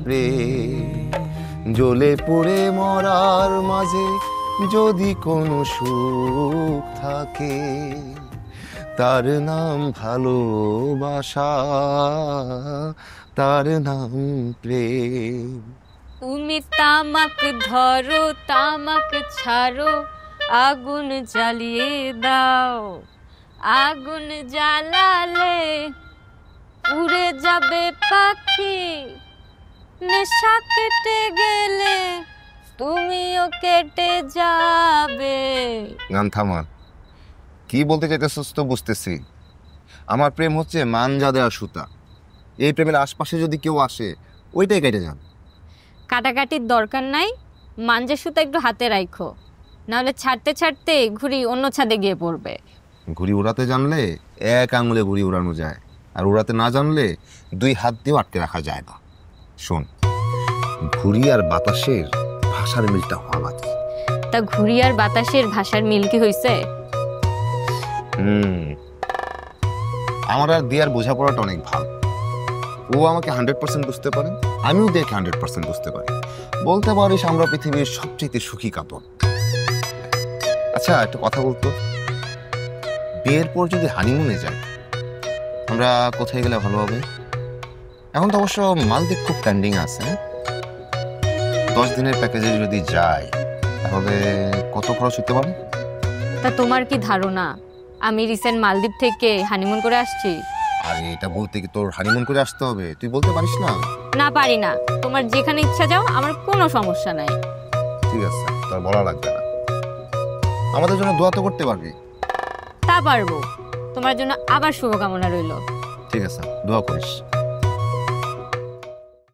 প্রেম জ্বলে পুড়ে মরার মাঝে যদি কোনো সুখ থাকে তার নাম ভালোবাসা, তার নাম প্রেম। তুমি তামাক ধরো তামাক ছাড়ো, আগুন জ্বালিয়ে দাও। আগুন জ্বালালে উড়ে যাবে পাখি, নেশা কেটে গেলে তুমিও কেটে যাবে। গান থামা। কি বলতে চাইতেছিস তো বুঝতেছি। আমার প্রেম হচ্ছে মানজা দেওয়া সুতা। এই প্রেমের আশপাশে যদি কেউ আসে ওইটাই কেটে যান। কাটাকাটির দরকার নাই, মাঞ্জা সুতা একটু হাতে রাখো, নাহলে ছাড়তে ছাড়তে ঘুড়ি অন্য ছাদে গিয়ে পড়বে। ঘুড়ি উড়াতে জানলে এক আঙুলে ঘুড়ি উড়ানো যায়, আর উড়াতে না জানলে দুই হাত দিয়েও আটকে রাখা যায় না। শোন, ঘুড়ি আর বাতাসের ভাষার মিলটা হওয়া বাকি। তা ঘুড়ি আর বাতাসের ভাষার মিল কি হয়েছে? আমার আর দিয়ার বোঝাপড়াটা অনেক ভালো। ও আমাকে 100% বুঝতে পারে, আমিও দিয়াকে 100% বুঝতে পারি। বলতে পারিস আমরা পৃথিবীর সবচেয়ে সুখী কাপড়। আচ্ছা, একটা কথা বলতো, বিয়ের পর যদি হানিমুনে যাই আমরা কোথায় গেলে ভালো হবে? এখন তো অবশ্য মালদ্বীপ খুব ট্রেন্ডিং আছে। 10 দিনের প্যাকেজে যদি যাই তাহলে কত খরচ হতে পারে? তা তোমার কি ধারণা আমি রিসেন্ট মালদ্বীপ থেকে হানিমুন করে আসছি? আরে এটা বলতে কি তোর হানিমুন করে আসতে হবে? তুই বলতে পারিস না? না, পারি না। তোমার যেখানে ইচ্ছা যাও, আমার কোনো সমস্যা নাই। ঠিক আছে, তোর বলা লাগবে না। আমাদের জন্য দোয়া তো করতে পারবি? তা পারবো। তোমার জন্য আবার শুভকামনা রইল। ঠিক আছে, দোয়া করিস।